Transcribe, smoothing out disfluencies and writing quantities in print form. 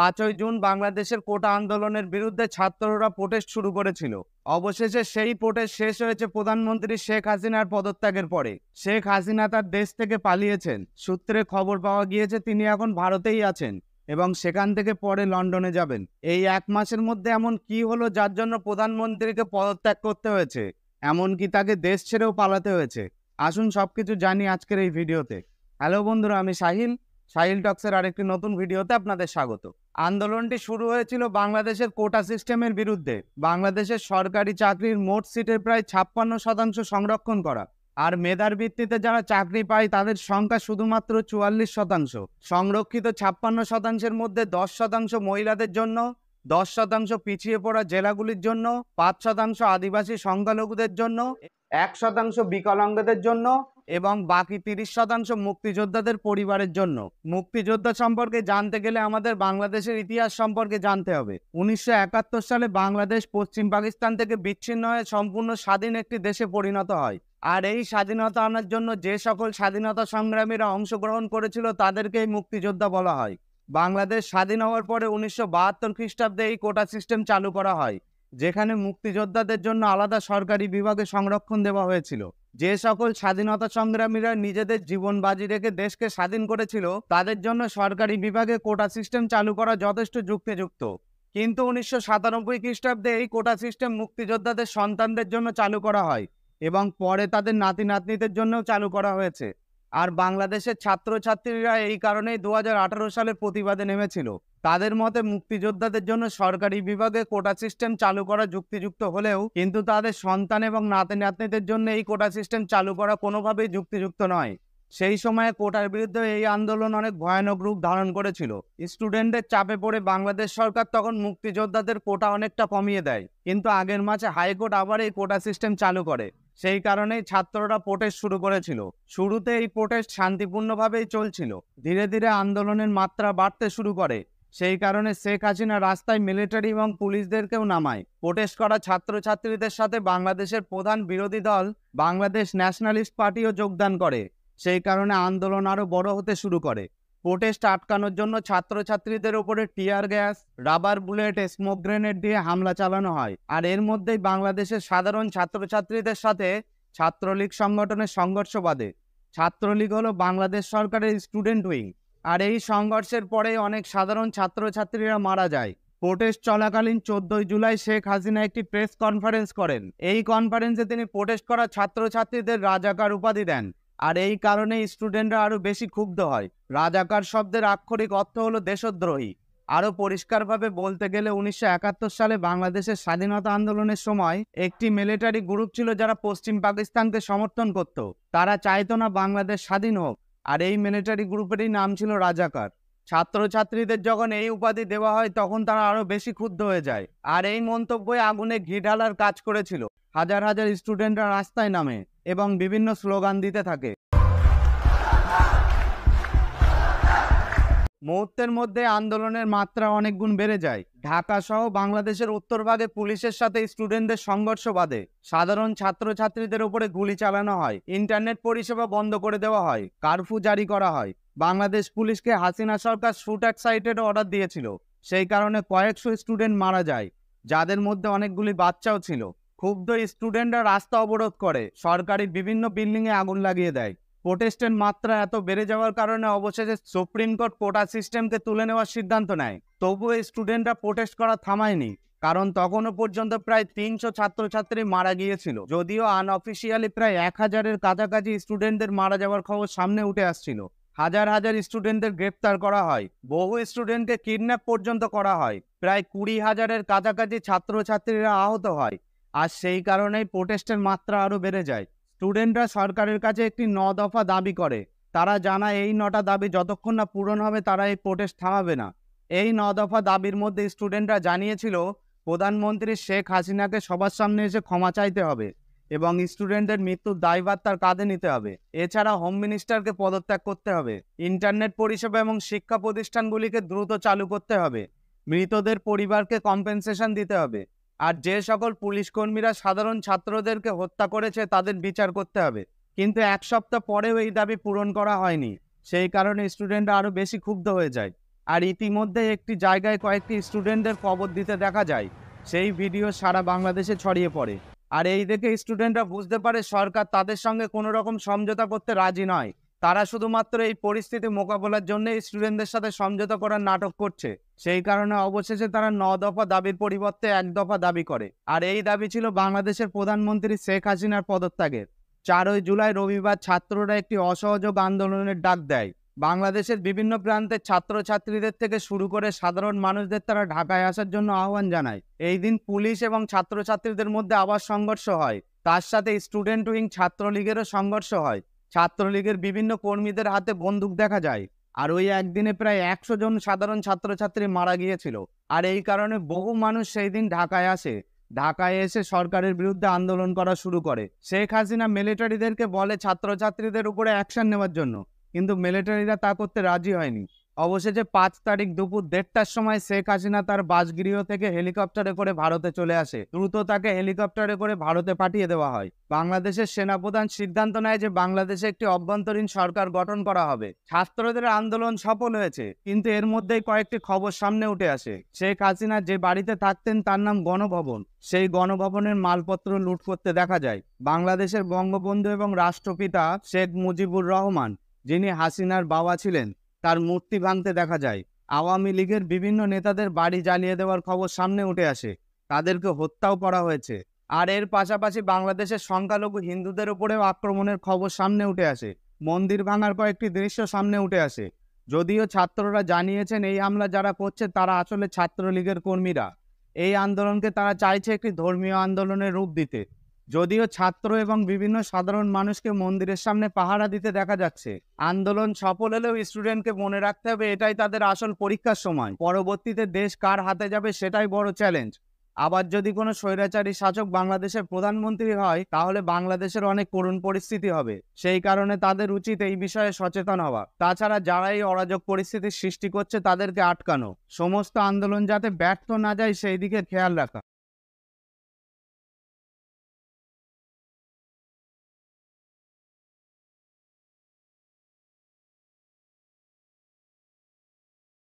5ই June বাংলাদেশের কোটা আন্দোলনের বিরুদ্ধে ছাত্ররা প্রোটেস্ট শুরু করেছিল। অবশেষে সেই প্রোটেস্ট শেষ হয়েছে প্রধানমন্ত্রী শেখ হাসিনার পদত্যাগের পরে। শেখ হাসিনা তার দেশ থেকে পালিয়েছেন। সূত্রে খবর পাওয়া গিয়েছে তিনি এখন ভারতেই আছেন এবং সেখান থেকে পরে লন্ডনে যাবেন। এই 1 মাসের মধ্যে এমন কি হলো যার জন্য প্রধানমন্ত্রীকে পদত্যাগ করতে হয়েছে, এমনকি তাকে দেশ ছেড়েও পালাতে হয়েছে? আসুন সবকিছু জানি আজকের এই ভিডিওতে। হ্যালো বন্ধুরা, আমি সাহিল টক্সের আরেকটি নতুন ভিডিওতে আপনাদের স্বাগত। আন্দোলনটি শুরু হয়েছিল বাংলাদেশের কোটা সিস্টেমের বিরুদ্ধে। বাংলাদেশের সরকারি চাকরির মোট সিটের প্রায় 56% সংরক্ষণ করা, আর মেধার ভিত্তিতে যারা চাকরি পায় তাদের সংখ্যা শুধুমাত্র 44%। সংরক্ষিত 56%-এর মধ্যে 10% মহিলাদের জন্য, 10% পিছিয়ে পড়া জেলাগুলির জন্য, 5% আদিবাসী সংখ্যালঘুদের জন্য, 1% বিকলাঙ্গদের জন্য এবং বাকি 30% মুক্তিযোদ্ধাদের পরিবারের জন্য। মুক্তিযোদ্ধা সম্পর্কে জানতে গেলে আমাদের বাংলাদেশের ইতিহাস সম্পর্কে জানতে হবে। 1971 সালে বাংলাদেশ পশ্চিম পাকিস্তান থেকে বিচ্ছিন্ন হয়ে সম্পূর্ণ স্বাধীন একটি দেশে পরিণত হয়। আর এই স্বাধীনতা আনার জন্য যে সকল স্বাধীনতা সংগ্রামীরা অংশগ্রহণ করেছিল তাদেরকেই মুক্তিযোদ্ধা বলা হয়। বাংলাদেশ স্বাধীন হওয়ার পরে 1972 খ্রিস্টাব্দে এই কোটা সিস্টেম চালু করা হয়, যেখানে মুক্তিযোদ্ধাদের জন্য আলাদা সরকারি বিভাগে সংরক্ষণ দেওয়া হয়েছিল। যে সকল স্বাধীনতা সংগ্রামীরা নিজেদের জীবন বাজি রেখে দেশকে স্বাধীন করেছিল তাদের জন্য সরকারি বিভাগে কোটা সিস্টেম চালু করা যথেষ্ট যুক্তিযুক্ত। কিন্তু 1997 খ্রিস্টাব্দে এই কোটা সিস্টেম মুক্তিযোদ্ধাদের সন্তানদের জন্য চালু করা হয় এবং পরে তাদের নাতি নাতনিদের জন্যও চালু করা হয়েছে। আর বাংলাদেশের ছাত্রছাত্রীরা এই কারণেই 2018 সালে প্রতিবাদে নেমেছিল। তাদের মতে মুক্তিযোদ্ধাদের জন্য সরকারি বিভাগে কোটা সিস্টেম চালু করা যুক্তিযুক্ত হলেও কিন্তু তাদের সন্তান এবং নাতি নাতনিদের জন্য এই কোটা সিস্টেম চালু করা কোনোভাবেই যুক্তিযুক্ত নয়। সেই সময়ে কোটার বিরুদ্ধে এই আন্দোলন অনেক ভয়ানক রূপ ধারণ করেছিল। স্টুডেন্টদের চাপে পড়ে বাংলাদেশ সরকার তখন মুক্তিযোদ্ধাদের কোটা অনেকটা কমিয়ে দেয়, কিন্তু আগের মাসে হাইকোর্ট আবার এই কোটা সিস্টেম চালু করে। সেই কারণেই ছাত্ররা প্রোটেস্ট শুরু করেছিল। শুরুতে এই প্রোটেস্ট শান্তিপূর্ণভাবেই চলছিল, ধীরে ধীরে আন্দোলনের মাত্রা বাড়তে শুরু করে। সেই কারণে শেখ হাসিনা রাস্তায় মিলিটারি এবং পুলিশদেরকেও নামায়। প্রোটেস্ট করা ছাত্রছাত্রীদের সাথে বাংলাদেশের প্রধান বিরোধী দল বাংলাদেশ ন্যাশনালিস্ট পার্টিও যোগদান করে। সেই কারণে আন্দোলন আরো বড় হতে শুরু করে। প্রোটেস্ট আটকানোর জন্য ছাত্রছাত্রীদের উপরে tear gas, rubber bullet, smoke grenade দিয়ে হামলা চালানো হয়। আর এর মধ্যেই বাংলাদেশের সাধারণ ছাত্রছাত্রীদের সাথে ছাত্রলীগ সংগঠনের সংঘর্ষ বাধে। ছাত্রলীগ হলো বাংলাদেশ সরকারের স্টুডেন্ট উইং, আর এই সংঘর্ষের পরে অনেক সাধারণ ছাত্রছাত্রীরা মারা যায়। প্রোটেস্ট চলাকালীন 14 জুলাই শেখ হাসিনা একটি প্রেস কনফারেন্স করেন। এই কনফারেন্সে তিনি প্রোটেস্ট করা ছাত্রছাত্রীদের রাজাকার উপাধি দেন, আর এই কারণে স্টুডেন্টরা আরো বেশি ক্ষুব্ধ হয়। রাজাকার শব্দের আক্ষরিক অর্থ হলো দেশদ্রোহী। আরো পরিষ্কারভাবে বলতে গেলে 1971 সালে বাংলাদেশের স্বাধীনতা আন্দোলনের সময় একটি মিলিটারি গ্রুপ ছিল যারা পশ্চিম পাকিস্তানকে সমর্থন করত। তারা চাইতো না বাংলাদেশ স্বাধীন হোক, আর এই মিলিটারি গ্রুপেরই নাম ছিল রাজাকার। ছাত্রছাত্রীদের যখন এই উপাধি দেওয়া হয় তখন তারা আরো বেশি ক্ষুব্ধ হয়ে যায়, আর এই মন্তব্যে আগুনে ঘি ঢালার কাজ করেছিল। হাজার হাজার স্টুডেন্টরা রাস্তায় নামে এবং বিভিন্ন স্লোগান দিতে থাকে। মুহূর্তের মধ্যে আন্দোলনের মাত্রা অনেক গুণ বেড়ে যায়। ঢাকা সহ বাংলাদেশের উত্তরভাগে পুলিশের সাথে স্টুডেন্টদের সংঘর্ষ বাধে। সাধারণ ছাত্রছাত্রীদের উপরে গুলি চালানো হয়, ইন্টারনেট পরিষেবা বন্ধ করে দেওয়া হয়, কারফিউ জারি করা হয়। বাংলাদেশ পুলিশকে হাসিনা সরকার শুট অ্যাট সাইটের অর্ডার দিয়েছিল। সেই কারণে কয়েকশো স্টুডেন্ট মারা যায়, যাদের মধ্যে অনেকগুলি বাচ্চাও ছিল। ক্ষুব্ধ স্টুডেন্টরা রাস্তা অবরোধ করে, সরকারি বিভিন্ন বিল্ডিংয়ে আগুন লাগিয়ে দেয়। প্রোটেস্টের মাত্রা এত বেড়ে যাওয়ার কারণে অবশেষে সুপ্রিম কোর্ট কোটা সিস্টেমকে তুলে নেওয়ার সিদ্ধান্ত নেয়। তবুও স্টুডেন্টরা প্রোটেস্ট করা থামায়নি, কারণ তখনও পর্যন্ত প্রায় 300 ছাত্রছাত্রী মারা গিয়েছিল। যদিও আনঅফিসিয়ালি প্রায় 1000-এর কাছাকাছি স্টুডেন্টদের মারা যাওয়ার খবর সামনে উঠে আসছিল। হাজার হাজার স্টুডেন্টদের গ্রেপ্তার করা হয়, বহু স্টুডেন্টকে কিডন্যাপ পর্যন্ত করা হয়। প্রায় 20,000-এর কাছাকাছি ছাত্রছাত্রীরা আহত হয়। আর সেই কারণেই প্রোটেস্টের মাত্রা আরো বেড়ে যায়। স্টুডেন্টরা সরকারের কাছে একটি 9 দফা দাবি করে। তারা জানায় এই 9টা দাবি যতক্ষণ না পূরণ হবে তারা এই প্রোটেস্ট থামাবে না। এই 9 দফা দাবির মধ্যে স্টুডেন্টরা জানিয়েছিল প্রধানমন্ত্রী শেখ হাসিনাকে সবার সামনে এসে ক্ষমা চাইতে হবে এবং স্টুডেন্টদের মৃত্যুর দায়ভার তার কাঁধে নিতে হবে। এছাড়া হোম মিনিস্টারকে পদত্যাগ করতে হবে, ইন্টারনেট পরিষেবা এবং শিক্ষা প্রতিষ্ঠানগুলিকে দ্রুত চালু করতে হবে, মৃতদের পরিবারকে কম্পেনসেশন দিতে হবে, আর যে সকল পুলিশ কর্মীরা সাধারণ ছাত্রদেরকে হত্যা করেছে তাদের বিচার করতে হবে। কিন্তু 1 সপ্তাহ পরেও এই দাবি পূরণ করা হয়নি। সেই কারণে স্টুডেন্টরা আরো বেশি ক্ষুব্ধ হয়ে যায়। আর ইতিমধ্যে একটি জায়গায় কয়েকটি স্টুডেন্টদের কবর দিতে দেখা যায়। সেই ভিডিও সারা বাংলাদেশে ছড়িয়ে পড়ে। আর এই দেখে স্টুডেন্টরা বুঝতে পারে সরকার তাদের সঙ্গে কোনো রকম সমঝোতা করতে রাজি নয়। তারা শুধুমাত্র এই পরিস্থিতি মোকাবেলার জন্য স্টুডেন্টদের সাথে সমঝোতা করার নাটক করছে। সেই কারণে অবশেষে তারা 9 দফা দাবির পরিবর্তে 1 দফা দাবি করে। আর এই দাবি ছিল বাংলাদেশের প্রধানমন্ত্রী শেখ হাসিনার পদত্যাগের। 4 জুলাই রবিবার ছাত্ররা একটি অসহযোগ আন্দোলনের ডাক দেয়। বাংলাদেশের বিভিন্ন প্রান্তের ছাত্রছাত্রীদের থেকে শুরু করে সাধারণ মানুষদের তারা ঢাকায় আসার জন্য আহ্বান জানায়। এই দিন পুলিশ এবং ছাত্রছাত্রীদের মধ্যে আবার সংঘর্ষ হয়। তার সাথে স্টুডেন্ট উইং ছাত্রলীগেরও সংঘর্ষ হয়। ছাত্রলীগের বিভিন্ন কর্মীদের হাতে বন্দুক দেখা যায়। আর ওই একদিনে প্রায় 100 জন সাধারণ ছাত্রছাত্রী মারা গিয়েছিল। আর এই কারণে বহু মানুষ সেই দিন ঢাকায় আসে। ঢাকায় এসে সরকারের বিরুদ্ধে আন্দোলন করা শুরু করে। শেখ হাসিনা মিলিটারিদেরকে বলে ছাত্রছাত্রীদের উপরে অ্যাকশন নেওয়ার জন্য, কিন্তু মিলিটারিরা তা করতে রাজি হয়নি। অবশেষে 5 তারিখ দুপুর 1:30টার সময় শেখ হাসিনা তার বাসগৃহ থেকে হেলিকপ্টারে করে ভারতে চলে আসে। দ্রুত তাকে হেলিকপ্টারে করে ভারতে পাঠিয়ে দেওয়া হয়। বাংলাদেশের সেনাপ্রধান সিদ্ধান্ত নেয় যে বাংলাদেশে একটি অভ্যন্তরীণ সরকার গঠন করা হবে। ছাত্রদের আন্দোলন সফল হয়েছে, কিন্তু এর মধ্যেই কয়েকটি খবর সামনে উঠে আসে। শেখ হাসিনা যে বাড়িতে থাকতেন তার নাম গণভবন। সেই গণভবনের মালপত্র লুট করতে দেখা যায়। বাংলাদেশের বঙ্গবন্ধু এবং রাষ্ট্রপিতা শেখ মুজিবুর রহমান, যিনি হাসিনার বাবা ছিলেন, তার মূর্তি ভাঙতে দেখা যায়। আওয়ামী লীগের বিভিন্ন নেতাদের বাড়ি জ্বালিয়ে দেওয়ার খবর সামনে উঠে আসে। তাদেরকে হত্যাও করা হয়েছে। আর এর পাশাপাশি বাংলাদেশের সংখ্যালঘু হিন্দুদের উপরেও আক্রমণের খবর সামনে উঠে আসে। মন্দির ভাঙার কয়েকটি দৃশ্য সামনে উঠে আসে। যদিও ছাত্ররা জানিয়েছেন এই হামলা যারা করছে তারা আসলে ছাত্রলীগের কর্মীরা। এই আন্দোলনকে তারা চাইছে একটি ধর্মীয় আন্দোলনের রূপ দিতে। যদিও ছাত্র এবং বিভিন্ন সাধারণ মানুষকে মন্দিরের সামনে পাহারা দিতে দেখা যাচ্ছে। আন্দোলন সফল হলেও স্টুডেন্টকে মনে রাখতে হবে এটাই তাদের আসল পরীক্ষার সময়। পরবর্তীতে দেশ কার হাতে যাবে সেটাই বড় চ্যালেঞ্জ। আবার যদি কোনো স্বৈরাচারী শাসক বাংলাদেশের প্রধানমন্ত্রী হয় তাহলে বাংলাদেশের অনেক করুণ পরিস্থিতি হবে। সেই কারণে তাদের উচিত এই বিষয়ে সচেতন হওয়া। তাছাড়া যারা এই অরাজক পরিস্থিতির সৃষ্টি করছে তাদেরকে আটকানো। সমস্ত আন্দোলন যাতে ব্যর্থ না যায় সেই দিকে খেয়াল রাখা।